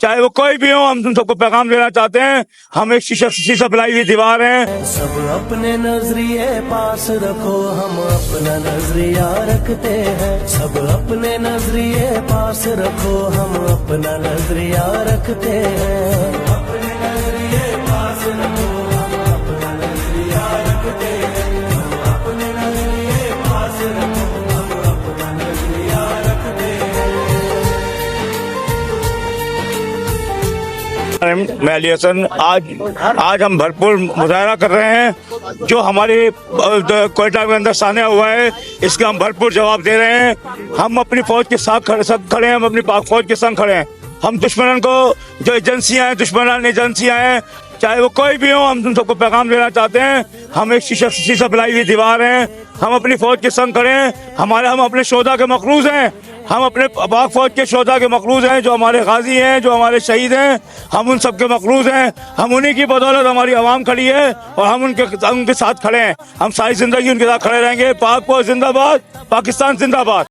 चाहे वो कोई भी हो, हम तुम सबको पैगाम देना चाहते हैं। हम एक शीशा पिलाई हुई दीवार हैं। सब अपने नजरिए पास रखो, हम अपना नजरिया रखते हैं। सब अपने नजरिए पास रखो, हम अपना नजरिया रखते हैं। अपने नजरिए पास रखो, हम अपना नजरिया रखते हैं। अपने नजरिए पास रखो, हम अपना नजरिया रखते हैं। मैं अली हसन, आज हम भरपूर मुजाहरा कर रहे हैं। जो हमारे कोयटा के अंदर सानिया हुआ है, इसका हम भरपूर जवाब दे रहे हैं। हम अपनी फौज के साथ खड़े हैं, हम अपनी पाक फौज के संग खड़े हैं। हम दुश्मनों को, जो एजेंसियां हैं, दुश्मन एजेंसियां हैं, चाहे वो कोई भी हो, हम तुम सबको पैगाम देना चाहते हैं। हम एक शीशा पिलाई हुई दीवार हैं। हम अपनी फौज के संग खड़े हैं। हम अपने शोधा के मखरूज हैं। हम अपने पाक फौज के शोधा के मखरूज हैं, जो हमारे गाजी हैं, जो हमारे शहीद हैं। हम उन सबके मखरूज हैं। हम उन्हीं की बदौलत हमारी आवाम खड़ी है और हम उनके साथ खड़े हैं। हम सारी जिंदगी उनके साथ खड़े रहेंगे। पाक फौज जिंदाबाद, पाकिस्तान जिंदाबाद।